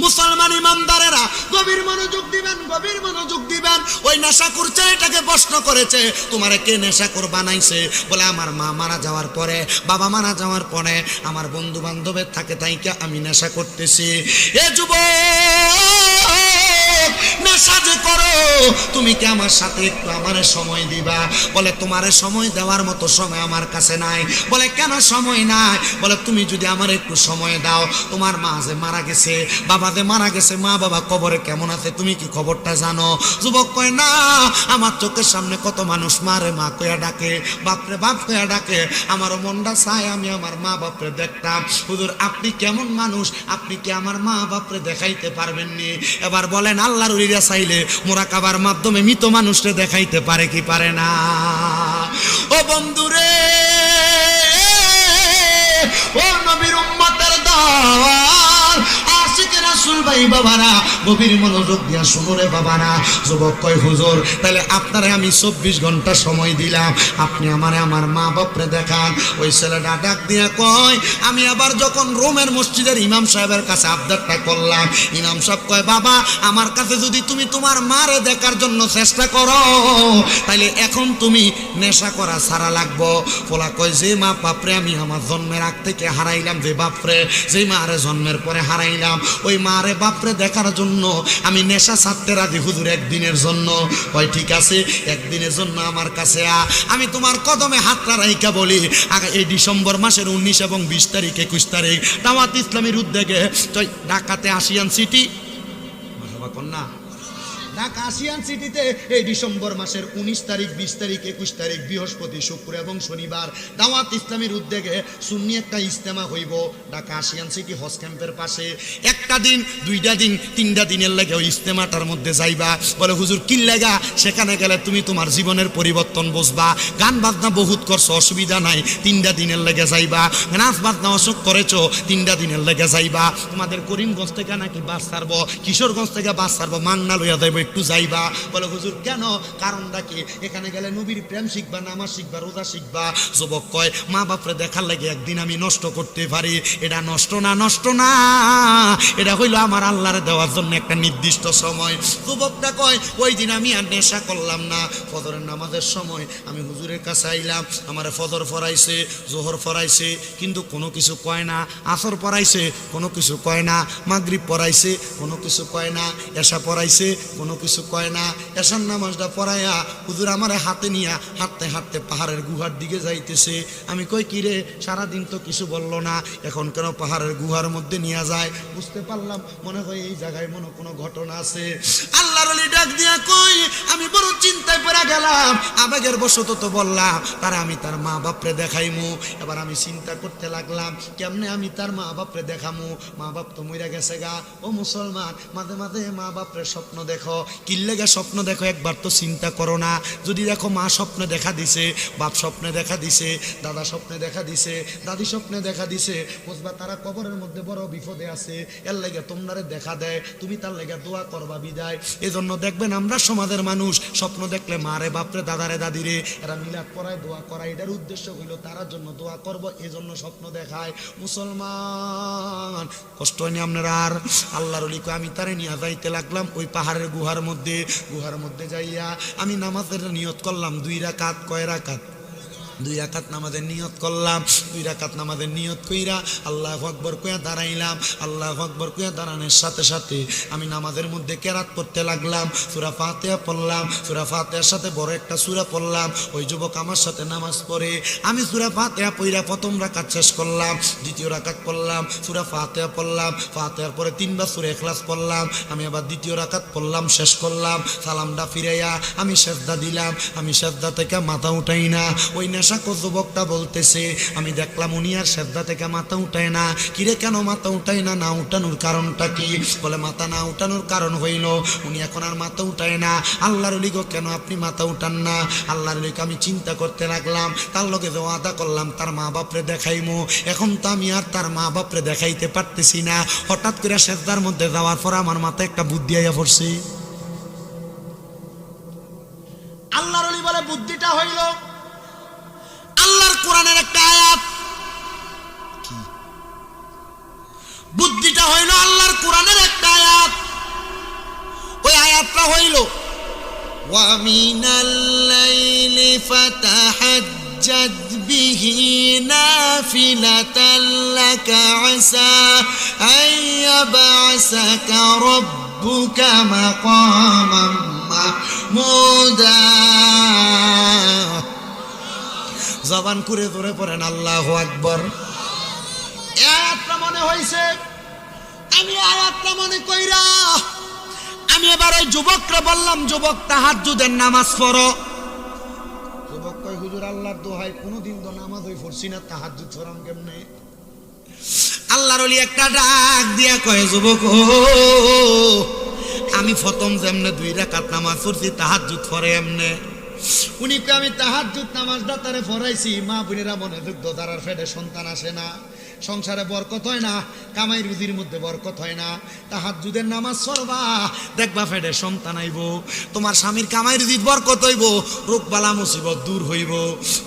মুসলমান ইমানদারেরা গভীর মনোযোগ দিবেন, গভীর মনোযোগ দিবেন। ওই নেশাখোর ছেলেটাকে প্রশ্ন করেছে, তোমারে কে নেশাখোর বানাইছে? বলে আমার মা মারা যাওয়ার পরে, বাবা মারা যাওয়ার পরে আমার বন্ধু বান্ধবের থাকে তাইকে আমি নেশা করতেছি। এ যুবক, নেশা যে করো, তুমি কি আমার সাথে একটু আমারে সময় দিবা? বলে তোমারে সময় দেওয়ার মতো সময় আমার কাছে নাই। বলে কেন সময় নাই? বলে তুমি যদি আমার একটু সময় দাও, তোমার মা যে মারা গেছে, বাবা যে মারা গেছে, মা বাবা কবরে কেমন আছে তুমি কি খবরটা জানো? যুবক কয় না, আমার চোখের সামনে কত মানুষ মারে মা কয়া ডাকে, বাপরে বাপ কয়া ডাকে, আমারও মনটা চায় আমি আমার মা বাপরে দেখতাম। হুজুর আপনি কেমন মানুষ, আপনি কি আমার মা বাপরে দেখাইতে পারবেননি? এবার বলেন আল্লাহর ওলিরা চাইলে মুরাকাবার মাধ্যমে মৃত মানুষকে দেখাইতে পারে কি পারে না? ও বন্ধুরে, ও নবীর উম্মতের দল, আশিক রাসূল ভাই বাবারা, গভীর মনোযোগ দিয়া শুনো রে বাবারা। যুবক কয় হুজুর তাহলে আপনারে আমি 24 ঘন্টা সময় দিলাম, আপনি আমারে আমার মা বাপরে দেখান। ওই ছেলেটা ডাক দিয়া কয়, আমি আবার যখন রোমের মসজিদের ইমাম সাহেবের কাছে আবদারটা করলাম, ইমাম সাহেব কয় বাবা আমার কাছে যদি তুমি তোমার মারে দেখার জন্য চেষ্টা করো, তাইলে এখন তুমি নেশা করা ছাড়া লাগবো। পোলা কয় যে মা বাপরে আমি আমার জন্মের আগ থেকে হারাইলাম, যে বাপরে যে মারে জন্মের পরে হারাইলাম, ওই মারে বাপরে দেখার জন্য আমি নেশা ছাড়তে রাজি হুজুর একদিনের জন্য। কয় ঠিক আছে, একদিনের জন্য আমার কাছে আমি তোমার কদমে হাতটা রাইখা বলি, এই ডিসেম্বর মাসের 19 এবং 20 তারিখ 21 তারিখ দাওয়াত ইসলামীর উদ্যোগে ঢাকাতে আসিয়ান সিটি, কন্যা ঢাকা আসিয়ান সিটিতে এই ডিসেম্বর মাসের 19 তারিখ 20 তারিখ 21 তারিখ বৃহস্পতি শুক্র এবং শনিবার দাওয়াত ইসলামীর উদ্যোগে সুন্নি একটা ইজতেমা হইব ঢাকা আসিয়ান সিটি হজ ক্যাম্পের পাশে। একটা দিন, দুইটা দিন, তিনটা দিনের লাগে ওই ইজতেমাটার মধ্যে যাইবা। বলে হুজুর কি লাগা? সেখানে গেলে তুমি তোমার জীবনের পরিবর্তন বুঝবা। গান বাজনা বহুত করছো, অসুবিধা নাই, 3টা দিনের লেগে যাইবা। নাচ বাজনা অসুখ করেছো, 3টা দিনের লেগে যাইবা। তোমাদের করিমগঞ্জ থেকে নাকি বাস ছাড়বো, কিশোরগঞ্জ থেকে বাস ছাড়বো, মান্না লইয়া যাইব, একটু যাইবা। বলে হুজুর কেন? কারণটা কি? এখানে গেলে নবীর প্রেম শিখবা, নামাজ শিখবা, রোজা শিখবা। যুবক কয় মা বাপরে দেখার লাগে একদিন আমি নষ্ট করতে পারি, এটা নষ্ট না, নষ্ট না, এটা হইলো আমার আল্লাহরে দেওয়ার জন্য একটা নির্দিষ্ট সময়। যুবকটা কয় ওই দিন আমি আর নেশা করলাম না, ফজরের নামাজের সময় আমি হুজুরের কাছে আইলাম, আমারে ফজর পড়াইছে, জোহর পড়াইছে, কিন্তু কোনো কিছু কয় না, আসর পড়াইছে, কোনো কিছু কয় না, মাগরিব পড়াইছে, কোনো কিছু কয় না, এশা পড়াইছে, কোনো কিছু কয় না। এশার নামাজটা পড়াইয়া হুজুর আমারে হাতে নিয়া হাঁটতে হাঁটতে পাহাড়ের গুহার দিকে যাইতেছে। আমি কই কি রে, সারাদিন তো কিছু বললো না, এখন কেন পাহাড়ের গুহার মধ্যে নিয়ে যায়? বুঝতে পারলাম মনে হয় এই জায়গায় মনে কোনো ঘটনা আছে। আল্লাহর ওলি ডাক দিয়া কই আমি বড় চিন্তায় পড়ে গেলাম, আবেগের বশত তো বললাম তারে আমি তার মা বাপরে দেখাইমু। এবার আমি চিন্তা করতে লাগলাম কেমনে আমি তার মা বাপরে দেখামু, মা বাপ তো মইরা গেছে গা। ও মুসলমান, মাঝে মাঝে মা বাপরে স্বপ্ন দেখো, কিল্লেগে স্বপ্ন দেখো, একবার তো চিন্তা করো না। যদি দেখো মা স্বপ্নে দেখা দিছে, বাপ স্বপ্নে দেখা দিছে, দাদা স্বপ্নে দেখা দিছে, দাদি স্বপ্নে দেখা দিছে, বুঝবা তারা কবরের মধ্যে বড় বিপদে আছে, এর লেগে তোমরারে দেখা দেয়, তুমি তার লেগে দোয়া করবা বিদায়। এজন্য দেখবেন আমরা সমাজের মানুষ স্বপ্ন দেখলে মারে বাপরে দাদারে দাদিরে এরা মিলাদ পড়ায়, দোয়া করায়, এটার উদ্দেশ্য হইল তার জন্য দোয়া করব, এজন্য স্বপ্ন দেখায়। মুসলমান কষ্ট হয়নি আপনারা? আর আল্লাহর ওলি কয় আমি তারে নিয়ে যাইতে লাগলাম ওই পাহাড়ের গুহার মধ্যে। গুহার মধ্যে যাইয়া আমি নামাজের নিয়ত করলাম 2 রাকাত। কয় রাকাত? 2 রাকাত নামাজের নিয়ত করলাম। 2 রাকাত নামাজের নিয়ত কইরা আল্লাহু আকবার কইয়া দাঁড়াইলাম। আল্লাহু আকবার কইয়া দাঁড়ানোর সাথে সাথে আমি নামাজের মধ্যে কেরাত পড়তে লাগলাম, সূরা ফাতিহা পড়লাম। সূরা ফাতিহার সাথে বড় একটা সূরা পড়লাম। ওই যুবক আমার সাথে নামাজ পড়ে, আমি সূরা ফাতিহা পড়া প্রথম রাকাত শেষ করলাম, দ্বিতীয় রাকাত পড়লাম, সূরা ফাতিহা পড়লাম, ফাতিহার পরে 3 বার সূরা ইখলাস পড়লাম, আমি আবার দ্বিতীয় রাকাত পড়লাম, শেষ করলাম, সালামটা ফিরাইয়া আমি সিজদা দিলাম। আমি সিজদা থেকে মাথা উঠাই না। ওই যুবকটা বলতেছে আমি দেখলাম উনি আর সিজদা থেকে মাথা উঠায় না। কিরে কেন মাথা উঠায় না? না উঠানোর কারণটা কি? বলে মাথা না উঠানোর কারণ হইল উনি এখন আর মাথা উঠায় না। আল্লাহর ওলি গো কেন আপনি মাথা উঠান না? আল্লাহর ওলিকে আমি চিন্তা করতে লাগলাম, তার লগে যে ওয়াদা করলাম তার মা বাপরে দেখাইমু, এখন তো আমি আর তার মা বাপরে দেখাইতে পারতেছি না। হঠাৎ করে সিজদার মধ্যে যাওয়ার পর আমার মাথায় একটা বুদ্ধি আইয়া পড়ছে। আল্লাহর ওলি বলে বুদ্ধিটা হইল আল্লাহর কোরআনের একটা আয়াত। কি বুদ্ধিটা হইল? আল্লাহর কোরআনের ومن الليل فتهجد به نافلة لك عسى أن يبعثك ربك مقاما محمودا জবান করে ধরে পড়েন আল্লাহু আকবার। আয়াতটা মনে হইছে, আমি আয়াতটা মনে কইরা আমি এবার ওই যুবকরা বললাম, যুবক তাহাজ্জুদের নামাজ পড়ো। যুবক কয় হুজুর আল্লাহর দোহাই কোনোদিন তো নামাজ হই পড়ছি না, তাহাজ্জুদ পড়াম কেমনে? আল্লাহর ওলি একটা ডাক দিয়া কয় যুবক ও আমি প্রথম যেমনে 2 রাকাত নামাজ পড়ছি তাহাজ্জুদ পড়ে এমনে। উনি কয় আমি তাহাজ্জুদ নামাজটা তারে পড়াইছি, মা বোনেরা মনে যুদ্ধ তারার ফেডে সন্তান আসে না, সংসারে বরকত হয় না, কামাই রুজির মধ্যে বরকত হয় না। তাহাজ্জুদের নামাজ পড়বা দেখবা ফেডে সন্তান আইব, তোমার স্বামীর কামাই রুজির বরকত হইব, রোগ বালা মুসিবত দূর হইব।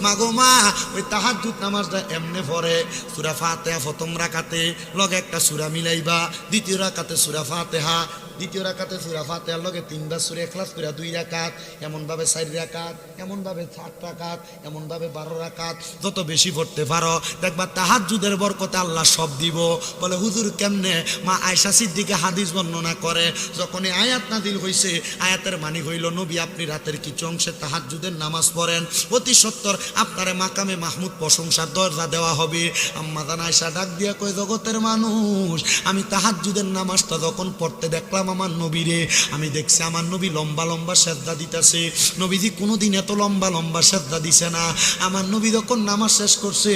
মা গো মা ওই তাহাজ্জুদ নামাজটা এমনে পড়ে, সূরা ফাতিহা প্রথম রাকাতে লগে একটা সূরা মিলাইবা, দ্বিতীয় রাকাতে সূরা ফাতিহা, দ্বিতীয় রাকাতে সূরা ফাতিহার লগে 3বার সূরা ইখলাস করে 2 রাকাত, এমন ভাবে 4 রাকাত, এমন ভাবে 8 রাকাত, এমন ভাবে 12 রাকাত, যত বেশি পড়তে পারো দেখবা তাহাজ্জুদের বরকতে আল্লাহ সব দিব। বলে হুজুর কেমনে? মা আয়েশা সিদ্দিকা হাদিস বর্ণনা করে, যখন এই আয়াত নাযিল হইছে আয়াতের মানে হইল নবী আপনি রাতের কিছু অংশে তাহাজ্জুদের নামাজ পড়েন, অতি সত্তর আপনারে মাকামে মাহমুদ প্রশংসার দরজা দেওয়া হবে। আম্মা জান আয়েশা ডাক দিয়া কয় জগতের মানুষ আমি তাহাজ্জুদের নামাজটা যখন পড়তে দেখলাম আমার নবীরে, আমি দেখছি আমার নবী লম্বা লম্বা সেজদা দিতেছে, নবীজি কোনোদিন এত লম্বা লম্বা সেজদা দিছে না। আমার নবী যখন নামাজ শেষ করছে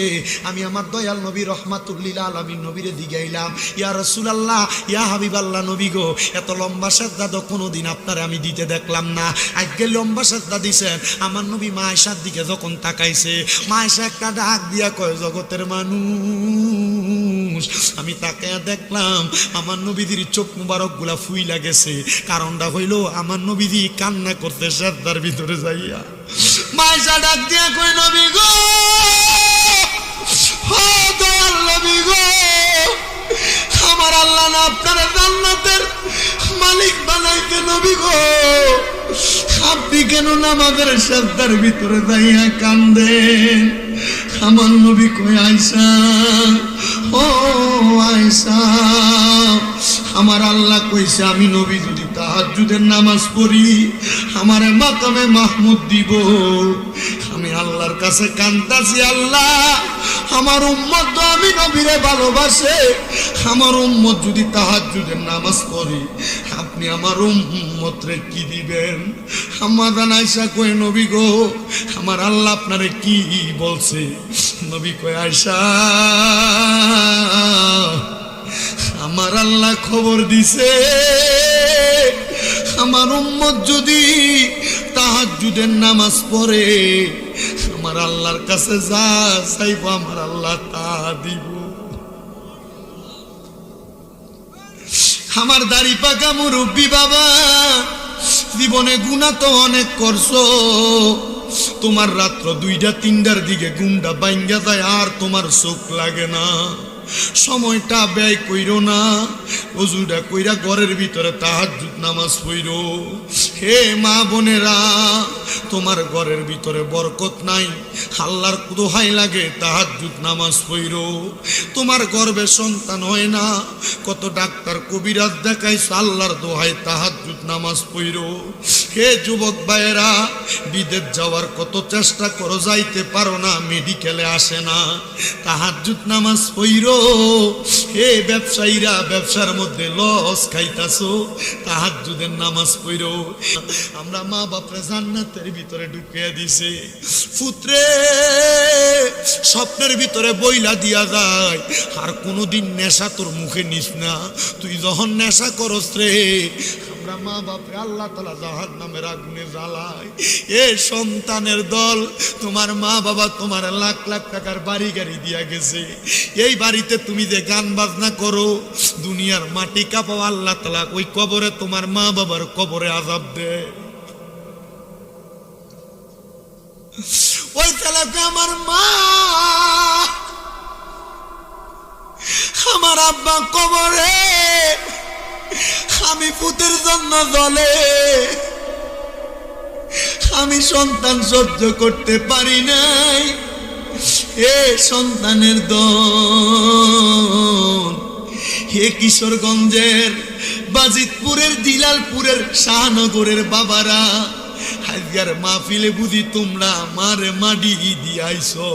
আমি আমার দয়াল নবী রহমাতুল্লিল আলামিন নবীরে দিগাইলাম, ইয়া রাসূলুল্লাহ ইয়া হাবিবাল্লাহ নবী গো এত লম্বা সেজদা তো কোনোদিন আপনারে আমি দিতে দেখলাম না, আজকে লম্বা সেজদা দিছেন। আমার নবী মা আয়েশার দিকে যখন তাকাইছে মা আয়েশা একটা ডাক দিয়া কয় জগতের মানুষ আমি তাকায়া দেখলাম আমার নবীজির চোখ মুবারক গুলা ফুইলা গেছে, কারণটা হইল আমার নবীজি কান্না করতে সেজদার ভিতরে যাইয়া। মা আয়েশা ডাক দিয়া কয় নবী গো ও দয়াল নবী গো, আমার আল্লাহ না আপনার জান্নাতের মালিক বানাইতে নবী গো, আপনি কেন নামাজের সেজদার ভিতরে যাইয়া কান্দেন? আমার নবী কয় আয়েশা ও আয়েশা আমার আল্লাহ কইছে আমি নবী যদি তাহাজ্জুদের নামাজ পড়ি আমারে মাকামে মাহমুদ দিব। আমি আল্লাহর কাছে কান্দাছি, আল্লাহ আমার উম্মত তো আমি নবীরে ভালোবাসে, আমার উম্মত যদি তাহাজ্জুদের নামাজ পড়ে আপনি আমার উম্মতরে কি দিবেন? আম্মা জান আয়েশা কয় নবী গো আমার আল্লাহ আপনারে কি বলছে? নবী কয় আয়েশা আমার আল্লাহ খবর দিছে আমার উম্মত যদি তাহাজ্জুদের নামাজ পড়ে আমার আল্লাহর কাছে যা চাইব আমার আল্লাহ তা দিব। আমার দাড়ি পাকা মুরব্বী বাবা, জীবনে গুনাহ তো অনেক করছো, তোমার রাত্র 2টা-3টার দিকে ঘুমটা ভাঙ্গা যায় আর তোমার চোখ লাগে না, সময়টা ব্যয় কইরো না, ওযুটা কইরা ঘরের ভিতরে তাহাজ্জুদ নামাজ পড়ো। হে মা বোনেরা তোমার ঘরের ভিতরে বরকত নাই, আল্লাহর দোহাই লাগে তাহাজ্জুদ নামাজ পড়ো। তোমার গর্ভে সন্তান হয় না, কত ডাক্তার কবিরাজ দেখাইছ, আল্লাহর দোহাই তাহাজ্জুদ নামাজ পড়ো। হে যুবক ভাইয়েরা বিদেশ যাওয়ার কত চেষ্টা করো যাইতে পারো না, মেডিকেলে আসে না, তাহাজ্জুদ নামাজ পড়ো। হে ব্যবসায়ীরা ব্যবসার মধ্যে লস খাইতাছো, তাহাজ্জুদের নামাজ পড়ো। আমরা মা বাপরে জান্নাতের ভিতরে ঢুকিয়ে দিছে, পুত্রে স্বপ্নের ভিতরে বইলা দিয়া যায় আর কোনোদিন নেশা তোর মুখে নিস না, তুই যখন নেশা করস রে আমরা মা বাপরে আল্লাহ তাআলা জাহান্নামের আগুনে জ্বালায়। এ সন্তানের দল, তোমার মা বাবা তোমার লাখ লাখ টাকার বাড়ি গাড়ি দিয়া গেছে, এই বাড়িতে তুমি যে গান বাজনা করো দুনিয়ার মাটি কাঁপাও, আল্লাহ তাআলা ওই কবরে তোমার মা বাবার কবরে আযাব দেয়। ওই ছেলেকে আমার মা আমার আব্বা কবরে, আমি পুতের জন্য জ্বলে আমি সন্তান সহ্য করতে পারি নাই। এ সন্তানের দল, হে কিশোরগঞ্জের, বাজিতপুরের, দিলালপুরের, শাহনগরের বাবারা, আজকের মাহফিলে বুঝি তোমরা আমার মাডি দিয়ে আইছো,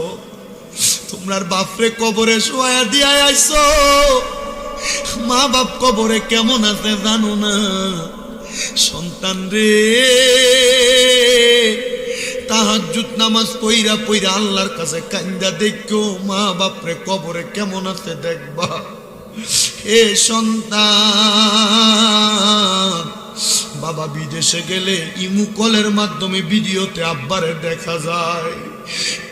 তোমরার বাপরে কবরে শোয়া দিয়ে আইছো। মা বাপ কবরে কেমন আছে জানো না? সন্তান রে, তাহাজ্জুদ নামাজ পইরা পইরা আল্লাহর কাছে কান্দা দেখো, মা বাপরে কবরে কেমন আছে দেখবা। এ সন্তান, বাবা বিদেশে গেলে ইমু কলের মাধ্যমে ভিডিওতে আব্বারে দেখা যায়,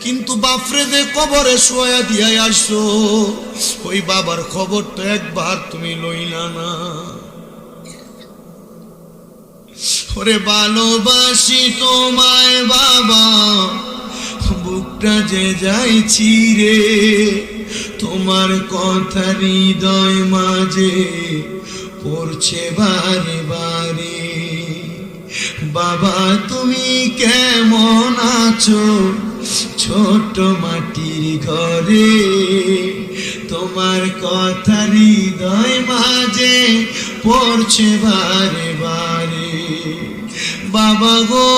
কিন্তু বাপরে যে কবরে শোয়া দিয়া আসছো, ওই বাবার খবর তো একবার তুমি লইলা না। ওরে ভালোবাসি তোমায় বাবা, বুকটা যে যাইছি রে, তোমার কথা হৃদয় মাঝে পড়ছে বারে বারে। বাবা তুমি কেমন আছো ছোট মাটির ঘরে, তোমার কথা হৃদয় মাঝে পড়ছে বারে বারে। বাবা গো,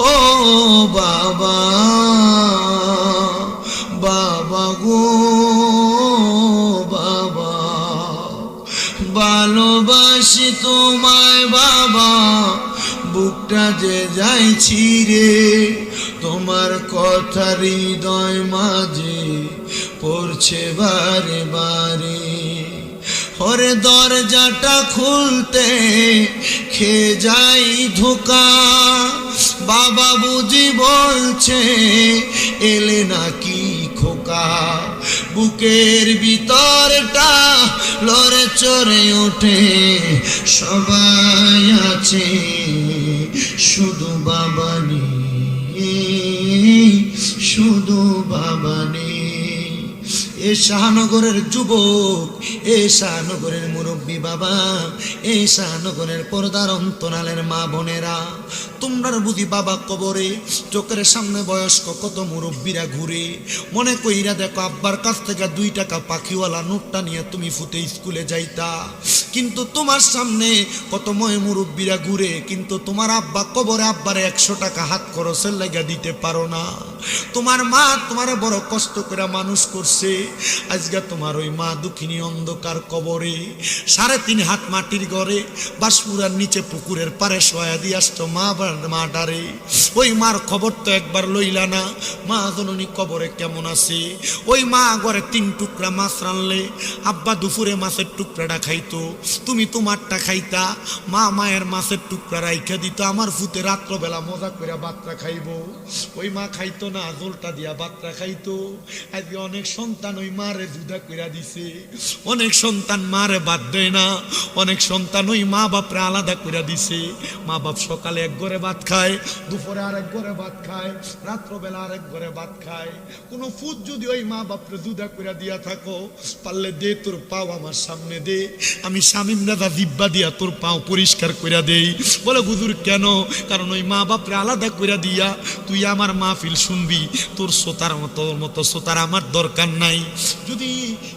ও বাবা, বাবা গো বাবা, ভালোবাসি তোমায় বাবা, বুকটা যে যাইছি রে, তোমার কথা হৃদয় মাঝে পড়ছে বারে বারে। ওরে দরজাটা খুলতে খেয়ে যাই ধোকা, বাবা বুঝি বলছে এলে নাকি খোকা, বুকের ভিতরটা লড়ে চড়ে ওঠে, সবাই আছে শুধু বাবা নেই, শুধু বাবা নেই। এ শাহনগরের যুবক, এ শাহনগরের মুরব্বী বাবা, এই শাহনগরের পর্দার অন্তরালের মা বোনেরা, তোমরা বুঝি বাবা কবরে, চোখের সামনে বয়স্ক কত মুরব্বীরা ঘুরে, মনে কইরা দেখো আব্বার কাছ থেকে 2 টাকা পাখিওয়ালা নোটটা নিয়ে তুমি ফুটে স্কুলে যাইতা, কিন্তু তোমার সামনে কত ময় মুরব্বীরা ঘুরে, কিন্তু তোমার আব্বা কবরে আব্বারে 100 টাকা হাত খরচের লাগা দিতে পারো না। তোমার মা তোমারে বড় কষ্ট করে মানুষ করছে, আজকে তোমার ওই মা দুঃখিনী অন্ধকার কবরে, 3.5 হাত মাটির ঘরে, বাঁশপুরার নিচে পুকুরের পারে শোয়া দিয়ে আসতো মা ডারে। ওই মার খবর তো একবার লইলা না, মা জননী কবরে কেমন আছে। ওই মা ঘরে 3 টুকরা মাছ রানলে আব্বা দুপুরে মাছের টুকরাটা খাইতো, তুমি তোমারটা খাইতা, মা মায়ের মাছের টুকরা রাইখা দিত, আমার ফুতে রাত্রবেলা মজা করে বাতরা খাইবো। ওই মা খাইতো না, জলটা দিয়া বাতরা খাইতো। আজকে অনেক সন্তান ওই মারে জুদা কইরা দিছে, অনেক সন্তান মারে বাদ দেয় না, অনেক সন্তান ওই মা বাপরে আলাদা কইরা দিছে। মা বাপ সকালে এক ঘরে ভাত খায়, দুপুরে আরেক ঘরে ভাত খায়, রাত্রবেলা আরেক ঘরে ভাত খায়। কোনো ফুট যদি ওই মা বাপরে জুদা কইরা দিয়া থাকো, পারলে দে তোর পাও আমার সামনে দে, আমি শামিম দাদা জিব্বা দিয়া তোর পাও পরিষ্কার কইরা দেই। বলে হুজুর কেন? কারণ ওই মা বাপরে আলাদা কইরা দিয়া তুই আমার মাহফিল শুনবি, তোর শ্রোতার মতো শ্রোতার আমার দরকার নাই। যদি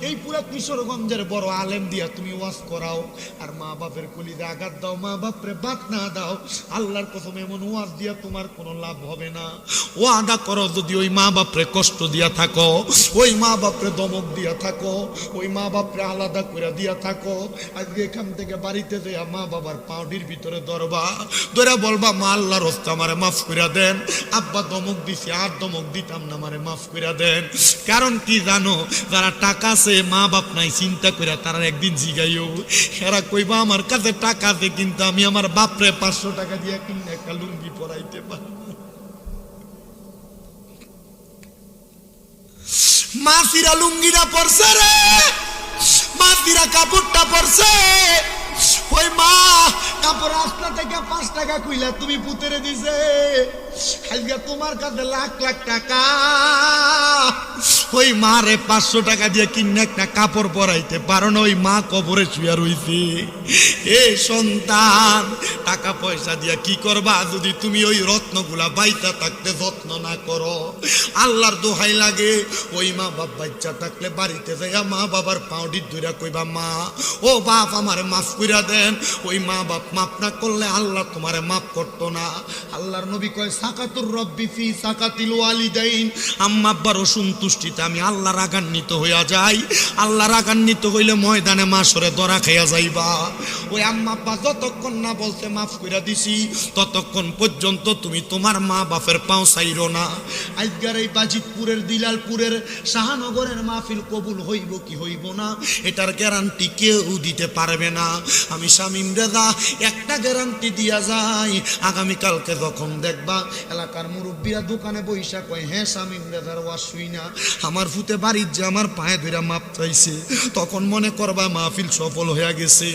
এই পুরা কিশোরগঞ্জের বড় আলেম দিয়া তুমি ওয়াজ করাও আর মা বাপের কলিজে আঘাত দাও, মা বাপরে বাত না দাও, আল্লাহর কসম এমন ওয়াজ দিয়া তোমার কোনো লাভ হবে না। ওয়াদা করো, যদি ওই মা বাপরে কষ্ট দিয়া থাকো, ওই মা বাপরে দমক দিয়া থাকো, ওই মা বাপরে আলাদা করে দিয়া থাকো, আজকে এখান থেকে বাড়িতে যাইয়া মা বাবার পাউডির ভিতরে ধরবা, ধরে বলবা মা আল্লাহর রাস্তায় আমারে মাফ করে দেন, আব্বা দমক দিছি আর দমক দিতাম না, আমারে মাফ করে দেন। কারণ কি জানো? যারা টাকা আছে মা বাপ নাই চিন্তা করে তারা একদিন জিগাইও, এরা কইবা আমার কাছে টাকা আছে কিন্তু আমি আমার বাপরে 500 টাকা দিয়ে কিনে একটা লুঙ্গি পরাইতে পারি। মাসিরা লুঙ্গিটা পরছে রে, মাসিরা কাপড়টা পরছে। ওই মা কাপড় রাস্তা থেকে 5 টাকা কইলা তুমি পুতেরে দিছে, আজকে তোমার কাছে লাখ লাখ টাকা। ওই মারে 500 টাকা দিয়ে কিনে একটা কাপড় পরাইতে পারো না, ওই মা কবরে শুয়ে রইছে। এ সন্তান, টাকা পয়সা দিয়া কি করবা যদি তুমি ওই রত্নগুলা বাইতা থাকতে যত্ন না করো? আল্লাহর দোহাই লাগে, ওই মা বাপ বাচ্চা থাকলে বাড়িতে যাইয়া মা বাবার পাউডি ধইরা কইবা, মা ও বাপ আমারে মাফ কইরা দেন। ওই মা বাপ মাফ না করলে আল্লাহ তোমারে মাফ করতো না। আল্লাহর নবী কয়, সাকাতুর রব্বি ফি সাকাতিল ওয়ালিদাইন, আম্মা আব্বার অসন্তুষ্টিতে আমি আল্লাহ রাগান্বিত হইয়া যাই। আল্লাহ রাগান্বিত হইলে ময়দানে মাসরে ধরা খাইয়া যাইবা। ওই আম্মা আব্বা যতক্ষণ না বলতে মাফ কইরা দিছি ততক্ষণ পর্যন্ত তুমি তোমার মা বাপের পাও চাইরো না। আজকের এই বাজিতপুরের দিলালপুরের শাহনগরের মাহফিল কবুল হইব কি হইব না এটার গ্যারান্টি কেউ দিতে পারবে না। আমি শামীম রেজা একটা গ্যারান্টি দিয়া যাই, আগামীকালকে যখন দেখবা এলাকার মুরব্বীরা দোকানে বইসা কয়, হ্যাঁ শামীম রেজার ওয়াজ শুই না, আমার ফুতে বাড়ির যে আমার পায়ে ধরে মাপ চাইছে, তখন মনে করবা মাহফিল সফল হয়ে গেছে।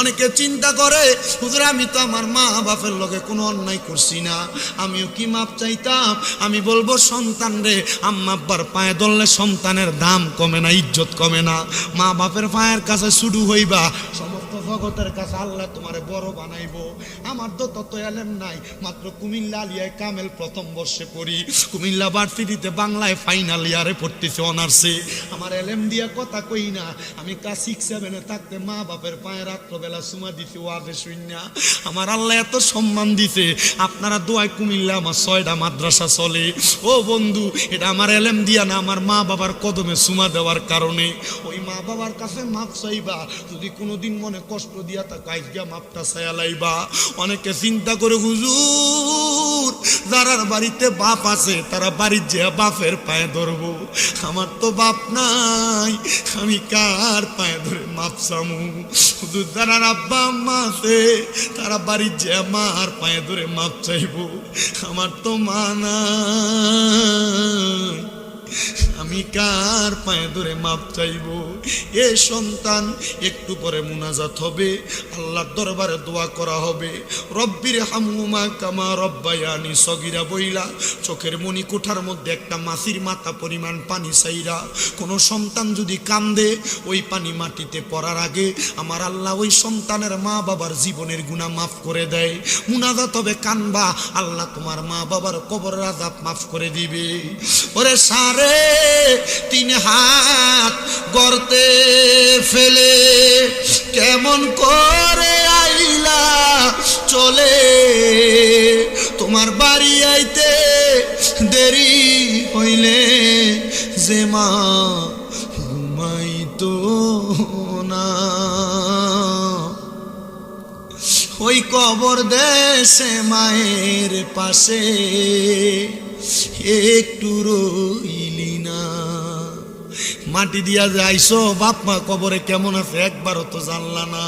অনেকে চিন্তা করে, হুজুর আমি তো আমার মা বাপের লগে কোনো অন্যায় করছি না, আমিও কি মাপ চাইতাম? আমি বলবো, সন্তান রে, আম্মা আব্বার পায়ে ধরলে সন্তানের দাম কমে না, ইজ্জত কমে না। মা বাপের পায়ের কাছে শুরু হইবা, সমস্ত জগতের কাছে আল্লাহ তোমারে বড় বানাইবো। আমার তো তত এলেম নাই, মাত্র কুমিল্লা আলিয়ায় কামেল প্রথম বর্ষে পড়ি, কুমিল্লা ভার্সিটিতে বাংলায় ফাইনাল ইয়ারে পড়তেছে অনার্সে। আমার এলেম দিয়া কথা কই না, আমি ক্লাস 6-7 থাকতে মা বাপের পায়ে রাত্রবেলা চুমা দিছি ওয়াজে শুইনা। আমার আল্লাহ এত সম্মান দিছে, আপনারা দোয়ায় কুমিল্লা আমার 6টা মাদ্রাসা চলে। ও বন্ধু, এটা আমার এলেম দিয়া না, আমার মা বাবার কদমে চুমা দেওয়ার কারণে। ওই মা বাবার কাছে মাপ চাইবা, যদি কোনোদিন মনে কষ্ট দিয়া থাকো আজকে মাপটা চাইয়া লাইবা। অনেকে চিন্তা করে, হুজুর যারার বাড়িতে বাপ আছে তারা বাড়ির যে বাপের পায়ে ধরবো, আমার তো বাপ নাই, আমি কার পায়ে ধরে মাপ চামু? হুজুর যারা আব্বা আম্মা আছে তারা বাড়ির যে মার পায়ে ধরে মাপ চাইবো, আমার তো মা নাই, আমি কার পায়ে ধরে মাপ চাইব? এ সন্তান, একটু পরে মুনাজাত হবে, আল্লাহর দরবারে দোয়া করা হবে। রব্বির হামহুমা কামা রব্বায়ানি সগীরা বইলা চোখের মনি কোঠার মধ্যে একটা মাছির মাথা পরিমাণ পানি চাইরা। কোনো সন্তান যদি কান্দে, ওই পানি মাটিতে পড়ার আগে আমার আল্লাহ ওই সন্তানের মা বাবার জীবনের গুনাহ মাফ করে দেয়। মুনাজাত হবে, কানবা, আল্লাহ তোমার মা বাবার কবরের আযাব মাফ করে দিবে। ওরে সারে 3 হাত গর্তে ফেলে কেমন করে আইলা চলে, তোমার বাড়ি আইতে দেরি হইলে যে মা ঘুমাইতো না, ওই কবর দেশে মায়ের পাশে একটু রইলি না। মাটি দিয়া যাইছো, বাপ মা কবরে কেমন আছে একবারও তো জানলা না।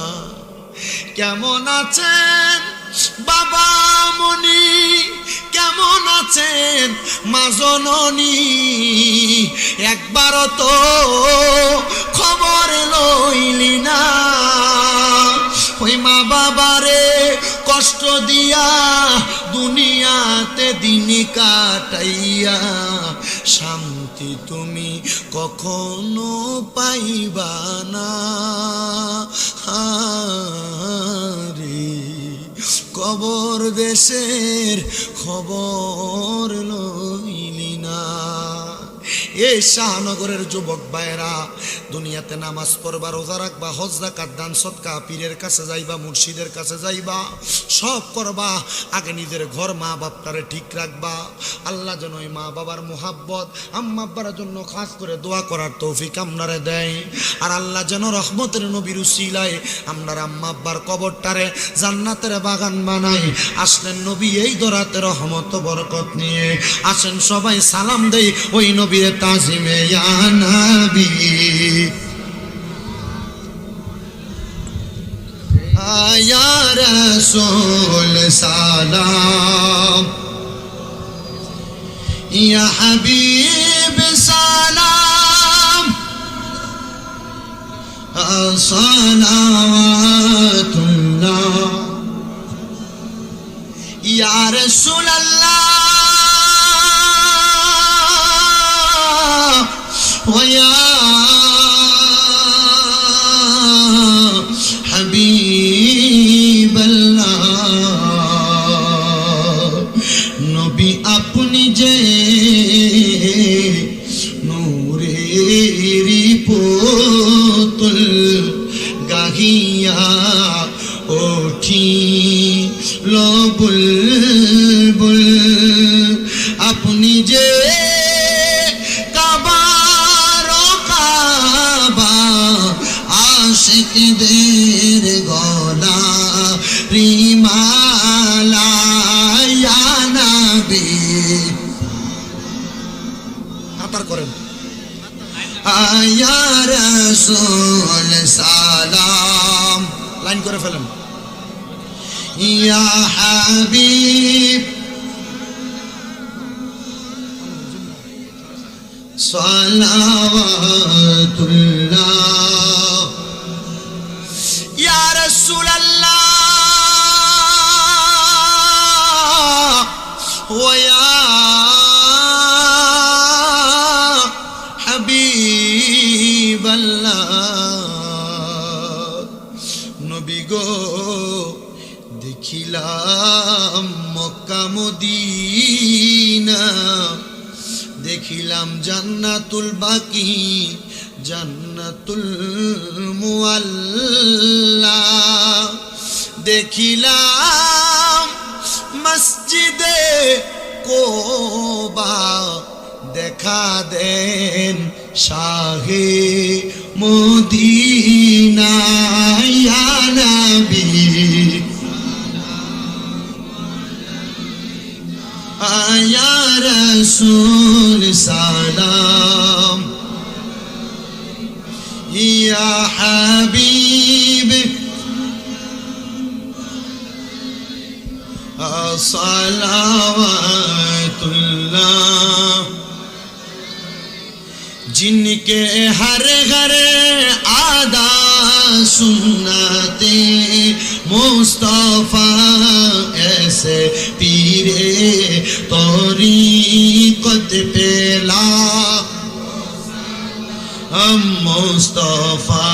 কেমন আছেন বাবা মনি, কেমন আছেন মা জননী, একবারও তো খবর লইলি না। ওই মা বাবারে কষ্ট দিয়া দুনিয়াতে দিন কাটাইয়া শান্তি তুমি কখনো পাইবা না রে। কবর দেশের খবর লইলি না। এই শাহনগরের যুবক ভাইরা, দুনিয়াতে নামাজ পড়বা, রোজা রাখবা, হজ যাকাত দান সদকা, পীরের কাছে যাইবা, মুর্শিদের কাছে যাইবা, সব করবা, আগে নিজের ঘর মা বাপটারে ঠিক রাখবা। আল্লাহ যেন ওই মা বাবার মোহাব্বত আম্মা আব্বার জন্য খাস করে দোয়া করার তৌফিক আপনারে দেয়। আর আল্লাহ যেন রহমতের নবীর উসিলায় আপনার আম্মা আব্বার কবরটারে জান্নাতের বাগান বানাই। আসলেন নবী এই দরাতে রহমত বরকত নিয়ে, আসেন সবাই সালাম দেই ওই নবীর তাজিমে ইয়া নবী। ইয়া রাসূল সালাম, ইয়া হাবিব সালাম, সালাওয়াতুল্লাহ ইয়া রাসূলুল্লাহ হাবিবাল্লাহ নবী আপনি যে নূরের পুতুল গাহিয়া ওঠি বুলবুল আপনি যে কাবার কাবা আশিকদের গলা রিমালা ইয়া নবী আতার করেন ইয়া রাসূল সালাম লাইন করে ফেলেন ইয়া হাবিব সালাওয়াতুল্লাহ ইয়া রাসূলুল্লাহ ওয়া ইয়া হাবিবাল্লাহ নবী গো দেখিলাম মক্কা মদিনা দেখিলাম জান্নাতুল বাকি জান্নাতুল মুআল্লা দেখিলাম মসজিদে কোবা দেখা দেন শাহে মদিনা ইয়া নবী ইয়া রাসূল সালাম ইয়া হাবিব সালাওয়াতুল্লাহ जिनके हर घर आदा सुन्नते मुस्तफा ऐसे पीरे तरीक़त पेला हम मुस्तफा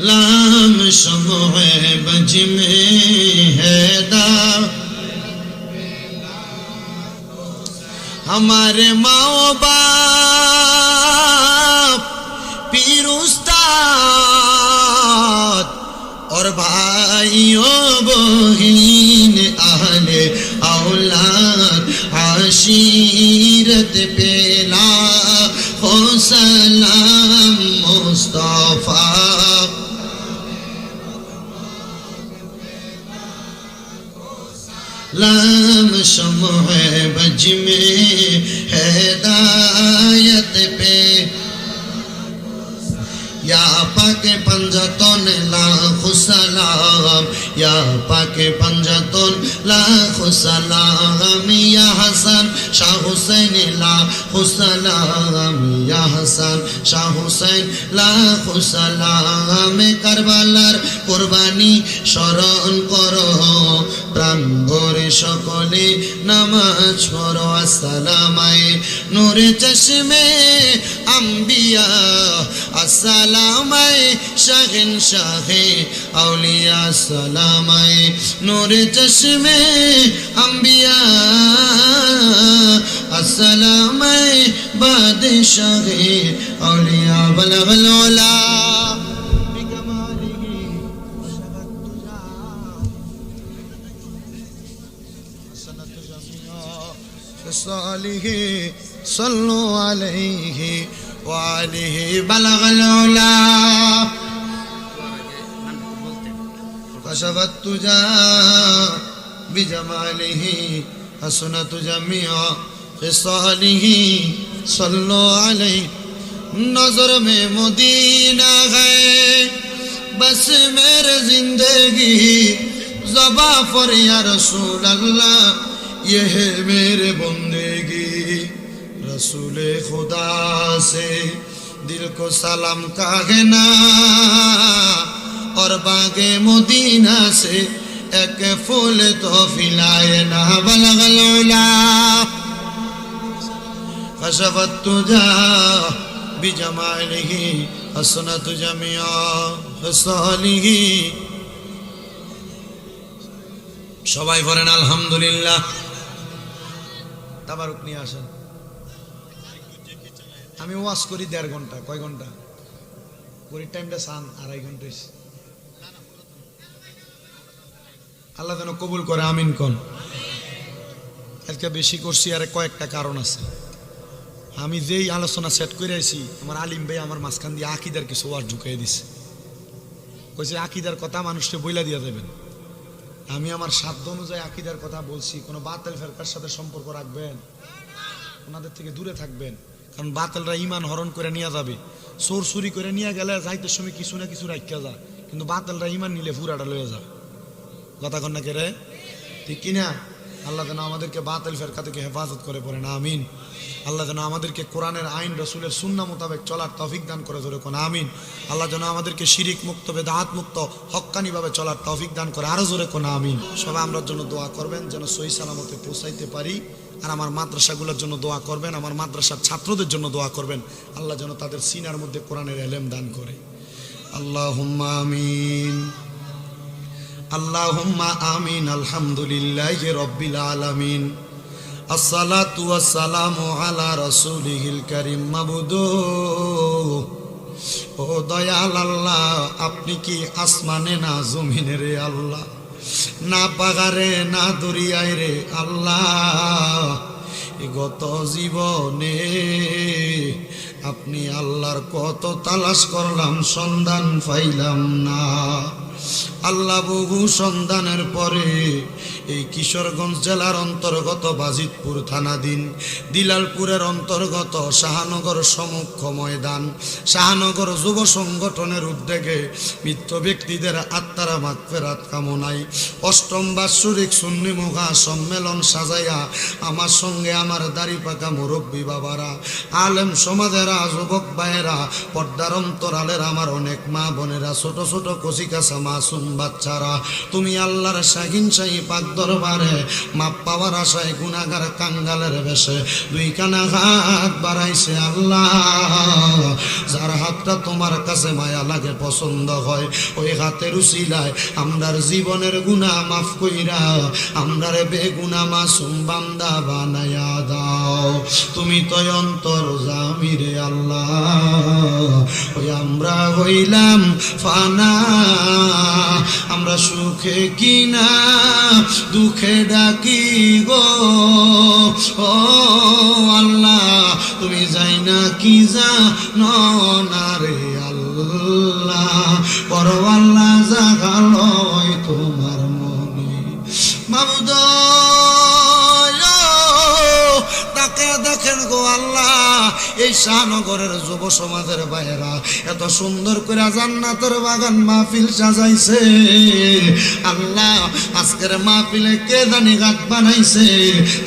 लाम शम्ह बज में हैदा हमारे माओ बाप पीर उस्ताद और भाइयों बहिन आहले औलाद आशीरत पेला हो सलाम मुस्तफा लाम शम्ह बज में हिदायत पे या पाके पंजतन लाखो सलाम या पाके पंजतन लाखो सलाम या हसन शाह हुसैन लाखो सलाम या हसन शाह हुसैन लाखो सलाम करबालार कुरबानी स्मरण करो प्राण भरे सकले नामाज पढ़ो अस्सलामाए नूरे चश्मे अम्बिया अस्सलामाए शाहिन शाहे औलिया अस्सलामाए नूरे चश्मे अम्बिया अस्सलामाए बादशाहे औलिया बलगल औला सालिही सल्लु अलैहि व आलिहि बलगल उला कशफत तुजा बिजमालिही हसनत जमिया सालिही सल्लु अलैहि नजर में मदीना है बस मेरे जिंदगी ज़बा पर या रसूल अल्लाह ये है मेरे बंदेगी रसूल खुदा से दिल को सलाम कहना और बागे मदीना से एक फूल तो फिलाए ना बलगल उला कशफत तुजा বিজামালিহি হাসনাতু জামিয়া ফসালিহি। সবাই বলেন আলহামদুলিল্লাহ। তাবারুক নিয়ে আসেন। আমি ওয়াজ করি 1.5 ঘন্টা। কয় ঘন্টা করি? টাইমটা 2.5 ঘন্টা। আল্লাহ যেন কবুল করে, আমিন কোন। আজকে বেশি করছি, আর কয়েকটা কারণ আছে। আমি যেই আলোচনা সেট করে আইছি, আমার আলিম ভাই আমার মাঝখান দিয়ে আকিদার কিছু ওয়াজ ঢুকাই দিছে। কইছে আকিদার কথা মানুষকে বইলা দিয়া যাবেন। আমি আমার সাধ্য অনুযায়ী আকিদার কথা বলছি। কোনো বাতিল ফেরকার সাথে সম্পর্ক রাখবেন, ওনাদের থেকে দূরে থাকবেন। কারণ বাতিলরা ইমান হরণ করে নিয়ে যাবে। চোর চুরি করে নিয়ে গেলে যাইতে সময় কিছু না কিছু রাখিয়া যা, কিন্তু বাতিলরা ইমান নিলে পুরাটা লয়ে যা। কথা কন না কে রে? ঠিক কিনা? আল্লাহ যেন আমাদেরকে বাতিল ফেরকা থেকে হেফাজত করে পড়ে না, আমিন। আল্লাহ যেন আমাদেরকে কোরআনের আইন রসুলের সুন্নাহ মোতাবেক চলার তৌফিক দান করে, ধরে কোন আমিন। আল্লাহ যেন আমাদেরকে শিরিক মুক্ত, বেদাত মুক্ত, হক্কানি ভাবে চলার তৌফিক দান করে, আরো জোরে কোন আমিন। সবাই আমরার জন্য দোয়া করবেন যেন সহি সালামতে পৌঁছাইতে পারি। আর আমার মাদ্রাসাগুলোর জন্য দোয়া করবেন, আমার মাদ্রাসার ছাত্রদের জন্য দোয়া করবেন। আল্লাহ যেন তাদের সিনার মধ্যে কোরআনের ইলম দান করে। আল্লাহুম্মা আমিন, আল্লাহুম্মা আমিন। আলহামদুলিল্লাহি রাব্বিল আলামিন। আসসালাতু ওয়াসসালামু আলা রাসূলিহিল কারীম। মাবুদু, ও দয়াল আল্লাহ, আপনি কি আসমানে না জমিনে রে আল্লাহ? না পাহাড়ে না দরিয়ায় রে আল্লাহ। গত জীবনে আপনি আল্লাহর কত তালাশ করলাম, সন্ধান পাইলাম না আল্লাহ। বহু সন্ধানের পরে এই কিশোরগঞ্জ জেলার অন্তর্গত বাজিতপুর থানাধীন দিলালপুরের অন্তর্গত শাহনগর সমুখ্য ময়দান, শাহনগর যুব সংগঠনের উদ্যোগে মৃত ব্যক্তিদের আত্মার মাগফিরাত কামনায় ৮ম বাৎসরিক সুন্নি মুগা সম্মেলন সাজাইয়া আমার সঙ্গে আমার দাড়ি পাকা মুরব্বী বাবারা, আলেম সমাজেরা, যুবক ভাইয়েরা, পর্দার অন্তরালের আমার অনেক মা বোনেরা, ছোট ছোট কচিকাছা মাসুম বাচ্চারা, তুমি আল্লাহর শাহিন শাহী পাক দরবারে মাপ পাওয়ার আশায় গুনাহগার কাঙ্গালের বেশে 2 কানা হাত বাড়াইছে আল্লাহ। যার হাতটা তোমার কাছে মায়া লাগে, পছন্দ হয়, ওই হাতের উসিলায় আমরার জীবনের গুনাহ মাফ কইরা আমরারে বেগুনা মাসুম বান্দা বানায়া দাও। তুমি তো অন্তর্যামী রে আল্লাহ। ওই আমরা হইলাম ফানা, আমরা সুখে কিনা দুঃখে ডাকি গো। ও আল্লাহ, তুমি যাই না কি জানো না রে আল্লাহ। করো আল্লাহ জাগালো তোমার মনে। মাবুদ, তাকে দেখেন গো আল্লাহ, এই শাহনগরের যুব সমাজের ভাইয়েরা এত সুন্দর করে জান্নাতের বাগান মাহফিল সাজাইছে আল্লাহ। আজকের মাহফিলে কে জানি গাত বানাইছে,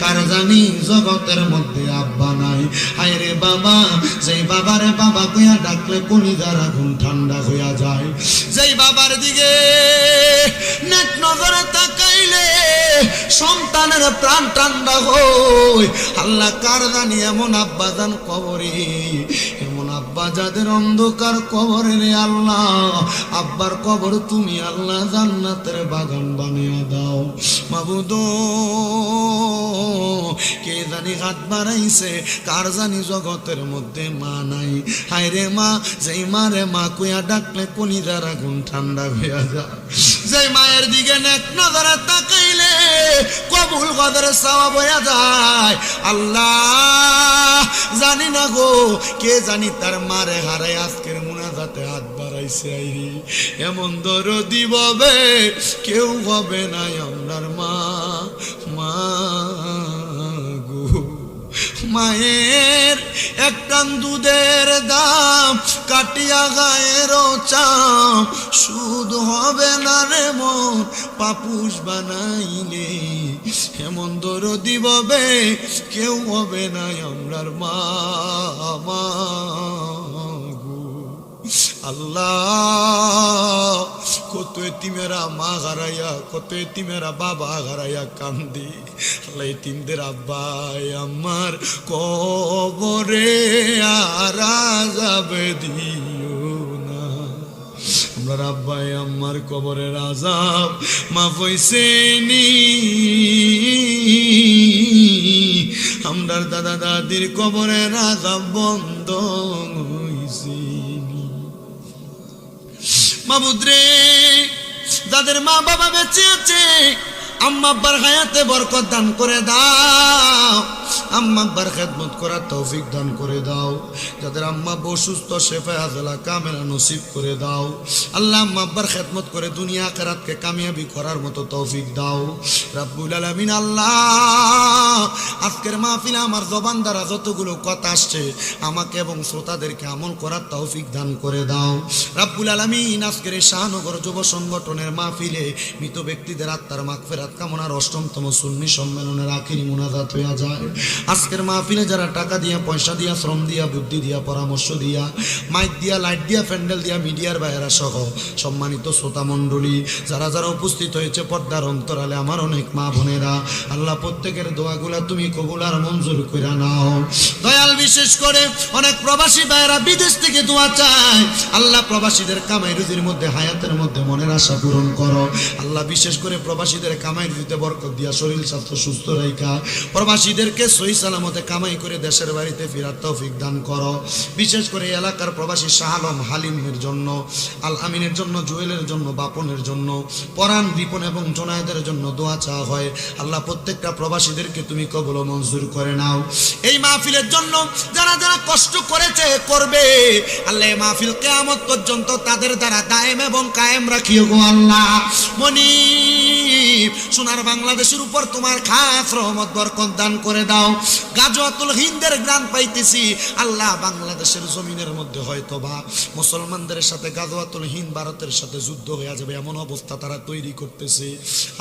কার জানি জগতের মধ্যে আব্বা নাই। হায় রে বাবা, যেই বাবারে বাবা কইয়া ডাকলে কলিজার আগুন ঠান্ডা হইয়া যায়, যেই বাবার দিকে নেক নজরে তাকাইলে সন্তানের প্রাণ ঠান্ডা হয়। আল্লাহ, কার জানি এমন আব্বা জান কবরে, এমন আব্বা যাদের অন্ধকার কবরে রে আল্লাহ, আব্বার কবর তুমি আল্লাহ জান্নাতের বাগান বানিয়ে দাও। মাবুদ, কে জানি হাত বাড়াইছে, কার জানি জগতের মধ্যে মা নাই। হায় রে মা, যেই মারে মা কইয়া ডাকলে কলিজার আগুন ঠান্ডা হইয়া যায়, যেই মায়ের দিকে নেক নজরে তাকাইলে কবুল কদর সওয়াব হইয়া যায়। আল্লাহ, জানি না গো, কে জানি তার মারে হারাই আজকের মুনাজাতে হাত বাড়াইছে। আইরি এমন দরদি ববে কেউ হবে না আমরার মা। মা গো, মায়ের এক টান দুধের দাম কাটিয়া গায়ের চাম, সুদ হবে না রে মন পাপুস বানাইলে। এমন দরদি ববে কেউ হবে না আমরার মা। মা গো আল্লাহ, কত এতিমেরা মা হারাইয়া, কত এতিমেরা বাবা হারাইয়া কান্দি। আল্লাহ এতিমদের আব্বাই আমার কবরে আর আযাব দিও না। আমার আব্বাই আমার কবরের আযাব মাফ হইছেনি, আমরার দাদা দাদির কবরের আযাব বন্ধ হইছেনি। মাবুদ রে, যাদের মা বাবা বেঁচে আছে আম্মা আব্বার হায়াতে বরকত দান করে দাও, আম্মা আব্বার খেদমত করার তৌফিক দান করে দাও। যাদের আম্মা আব্বা অসুস্থ শেফায়ে আজলা কামেলা নসিব করে দাও। আল্লাহ আম্মা আব্বার খেদমত করে দুনিয়া আখিরাতকে কামিয়াবি করার মতো তৌফিক দাও রব্বুল আলামিন। আল্লাহ আজকের মাহফিলে আমার জবান দ্বারা যতগুলো কথা আসছে আমাকে এবং শ্রোতাদেরকে আমল করার তৌফিক দান করে দাও রব্বুল আলামিন। আজকের এই শাহনগর যুব সংগঠনের মাহফিলে মৃত ব্যক্তিদের আত্মার মাগফিরাত কামনার ৮ম সুন্নি সম্মেলনের আখিরি মুনাজাত হয়ে যায়। আজকের মাহফিলে যারা টাকা দিয়া, পয়সা দিয়া, শ্রম দিয়া, বুদ্ধি দিয়া, পরামর্শ দিয়া, মাইক দিয়া, লাইট দিয়া, প্যান্ডেল দিয়া, মিডিয়ার বাইরা সহ সম্মানিত শ্রোতা মণ্ডলী যারা যারা উপস্থিত হয়েছে পর্দার অন্তরালে আমার অনেক মা বোনেরা, আল্লাহ প্রত্যেকের দোয়াগুলা তুমি কবুল আর মঞ্জুর করে নাও দয়াল। বিশেষ করে অনেক প্রবাসী ভাইরা বিদেশ থেকে দোয়া চায়, আল্লাহ প্রবাসীদের কামাই রুজির মধ্যে, হায়াতের মধ্যে মনের আশা পূরণ করো আল্লাহ। বিশেষ করে প্রবাসীদের কামাই রুজিতে বরকত দিয়া, শরীর স্বাস্থ্য সুস্থ রাখা, প্রবাসীদেরকে সহি সালামতে কামাই করে দেশের বাড়িতে ফেরার তৌফিক দান করো। বিশেষ করে এলাকার প্রবাসী শাহ আলম হালিমের জন্য, আল আমিনের জন্য, জুয়েলের জন্য, বাপনের জন্য, পরাণ, রিপন এবং জোনায়েদের জন্য দোয়া চাওয়া হয়। আল্লাহ প্রত্যেকটা প্রবাসীদেরকে তুমি কবুল ও মঞ্জুর করে নাও। এই মাহফিলের জন্য যারা যারা কষ্ট করেছে, করবে, আল্লাহ এই মাহফিল কিয়ামত পর্যন্ত তাদের দ্বারা দায়েম এবং কায়েম রাখিও গো আল্লাহ। মনিব সোনার বাংলাদেশের উপর তোমার খাস রহমত বরকত দান করে দাও। গাজওয়াতুল হিন্দের গ্রাম পাইতেছি আল্লাহ, বাংলাদেশের জমিনের মধ্যে হয়তোবা মুসলমানদের সাথে গাজওয়াতুল হিন্দ ভারতের সাথে যুদ্ধ হয়ে যাবে এমন অবস্থা তারা তৈরি করতেছে।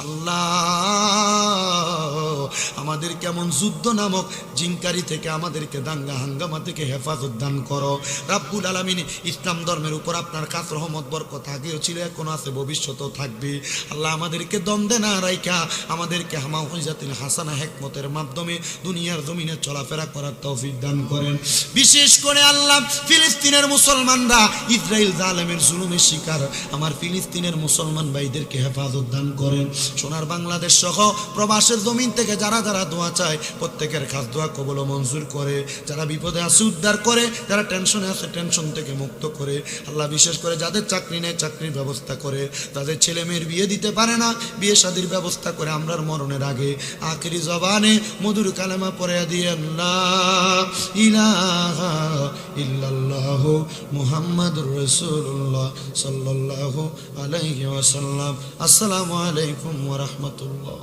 আল্লাহ আমাদের কেমন যুদ্ধ নামক জিনকারি থেকে, আমাদেরকে দাঙ্গা হাঙ্গামা থেকে হেফাজত দান করো রব্বুল আলামিন। ইসলাম ধর্মের উপর আপনার খাস রহমত বরকত আগেও ছিল, এখনো আছে, ভবিষ্যতেও থাকবে। আল্লাহ আমাদেরকে দ্বন্দ্বে না রাইখা আমাদেরকে হামাউজাতিল হাসানা হিকমতের মাধ্যমে দুনিয়ার জমিনে চলাফেরা করার তৌফিক দান করেন। বিশেষ করে আল্লাহ ফিলিস্তিনের মুসলমানরা ইসরায়েল জালেমের জুলুমের শিকার, আমার ফিলিস্তিনের মুসলমান ভাইদেরকে হেফাজত দান করেন। সোনার বাংলাদেশ সহ প্রবাসের জমিন থেকে যারা যারা দোয়া চায় প্রত্যেকের খাস দোয়া কবুল ও মঞ্জুর করে। যারা বিপদে আছে উদ্ধার করে, যারা টেনশনে আছে টেনশন থেকে মুক্ত করে। আল্লাহ বিশেষ করে যাদের চাকরি নেই চাকরির ব্যবস্থা করে, তাদের ছেলে মেয়ের বিয়ে দিতে পারে না, বিয়ে শাদীর ব্যবস্থা করে আমরার মরণের আগে আখিরি জবানে মধুর কালেমা পড়ে দিয়ে লা ইলাহা ইল্লাল্লাহু মুহাম্মাদুর রাসূলুল্লাহ সাল্লাল্লাহু আলাইহি ওয়াসাল্লাম। আসসালামু আলাইকুম ওয়া রাহমাতুল্লাহ।